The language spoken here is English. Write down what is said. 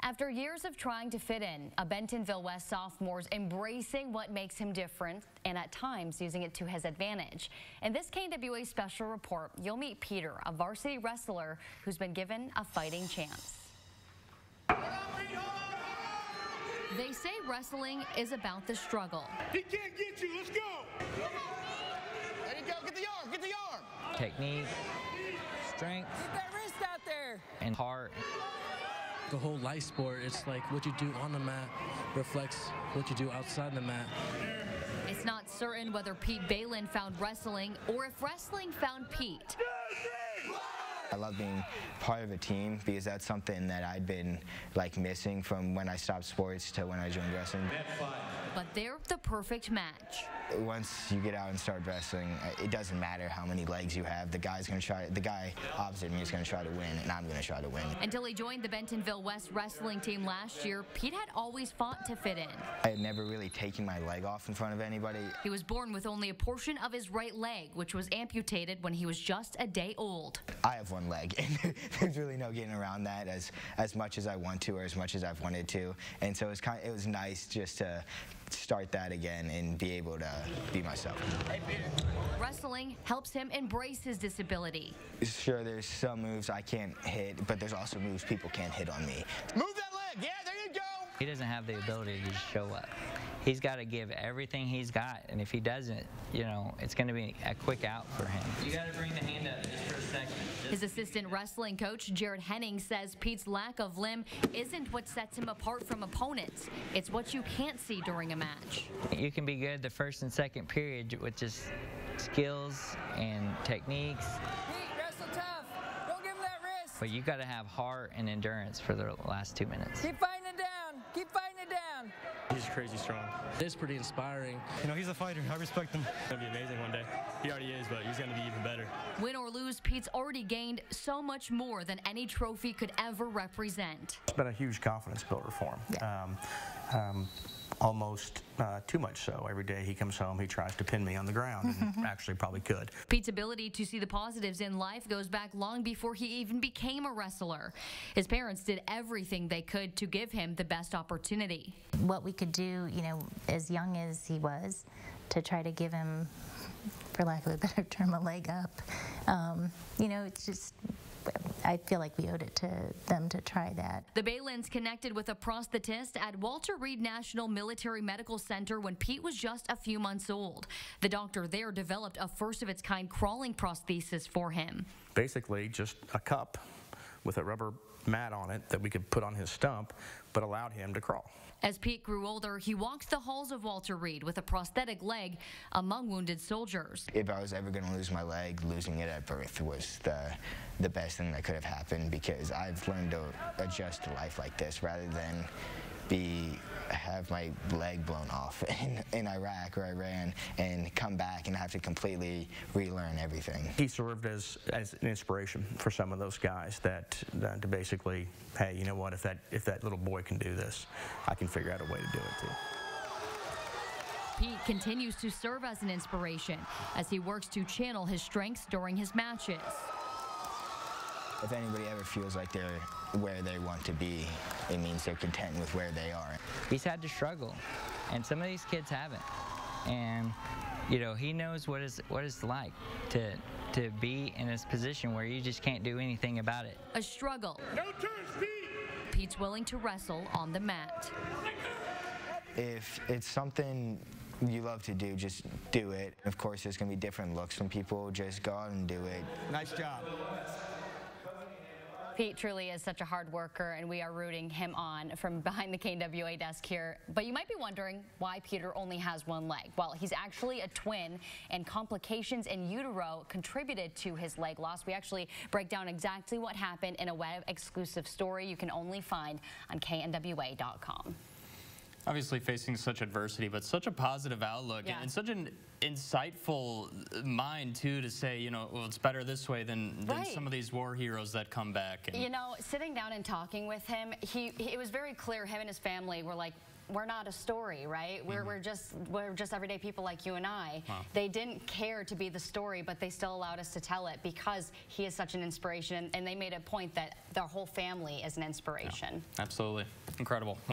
After years of trying to fit in, a Bentonville West sophomore's embracing what makes him different and at times using it to his advantage. In this KNWA special report, you'll meet Peter, a varsity wrestler who's been given a fighting chance. They say wrestling is about the struggle. He can't get you. Let's go. There you go. Get the arm. Get the arm. Technique, strength, get that wrist out there, and heart. The whole life sport, it's like what you do on the mat reflects what you do outside the mat. It's not certain whether Belin found wrestling or if wrestling found Pete. I love being part of a team because that's something that I'd been missing from when I stopped sports to when I joined wrestling. But they're the perfect match. Once you get out and start wrestling, it doesn't matter how many legs you have. The guy opposite me is going to try to win, and I'm going to try to win. Until he joined the Bentonville West wrestling team last year, Pete had always fought to fit in. I had never really taken my leg off in front of anybody. He was born with only a portion of his right leg, which was amputated when he was just a day old. I have one leg, and there's really no getting around that as much as I want to or as much as I've wanted to. And so it was nice just to start that again and be able to be myself. Wrestling helps him embrace his disability. Sure, there's some moves I can't hit, but there's also moves people can't hit on me. Move that leg. Yeah, there you go. He doesn't have the ability to just show up. He's got to give everything he's got, and if he doesn't, it's going to be a quick out for him. You got to bring the hand up just for a second. His assistant wrestling coach, Jared Henning, says Pete's lack of limb isn't what sets him apart from opponents. It's what you can't see during a match. You can be good the first and second period with just skills and techniques. Pete, wrestle tough, don't give him that wrist. But you got to have heart and endurance for the last 2 minutes. Keep fighting it down, keep fighting it down. He's crazy strong. It's pretty inspiring. He's a fighter. I respect him. He's going to be amazing one day. He already is, but he's going to be even better. Win or lose, Pete's already gained so much more than any trophy could ever represent. It's been a huge confidence builder for him. Yeah. Almost too much so. Every day he comes home, he tries to pin me on the ground, and actually probably could. Pete's ability to see the positives in life goes back long before he even became a wrestler. His parents did everything they could to give him the best opportunity. What we could do, as young as he was, to try to give him, for lack of a better term, a leg up. It's just, I feel like we owed it to them to try that. The Belins connected with a prosthetist at Walter Reed National Military Medical Center when Pete was just a few months old. The doctor there developed a first-of-its-kind crawling prosthesis for him. Basically, just a cup with a rubber mat on it that we could put on his stump, but allowed him to crawl. As Pete grew older, he walked the halls of Walter Reed with a prosthetic leg among wounded soldiers. If I was ever going to lose my leg, losing it at birth was the best thing that could have happened, because I've learned to adjust to life like this rather than have my leg blown off in Iraq or Iran and come back and have to completely relearn everything. He served as an inspiration for some of those guys to basically, hey, you know what, if that little boy can do this, I can figure out a way to do it too. Pete continues to serve as an inspiration as he works to channel his strengths during his matches. If anybody ever feels like they're where they want to be, it means they're content with where they are. He's had to struggle, and some of these kids haven't. And he knows what it's like to be in this position where you just can't do anything about it. A struggle. No turns, Pete. Pete's willing to wrestle on the mat. If it's something you love to do, just do it. Of course, there's going to be different looks from people. Just go out and do it. Nice job. Pete truly is such a hard worker, and we are rooting him on from behind the KNWA desk here. But you might be wondering why Peter only has one leg. Well, he's actually a twin, and complications in utero contributed to his leg loss. We actually break down exactly what happened in a web exclusive story you can only find on KNWA.com. Obviously facing such adversity, but such a positive outlook and such an insightful mind too, to say, you know, well, it's better this way than some of these war heroes that come back. And you know, sitting down and talking with him, it was very clear him and his family were like, we're not a story, right? We're just everyday people like you and I. Wow. They didn't care to be the story, but they still allowed us to tell it because he is such an inspiration, and they made a point that their whole family is an inspiration. Yeah, absolutely. Incredible.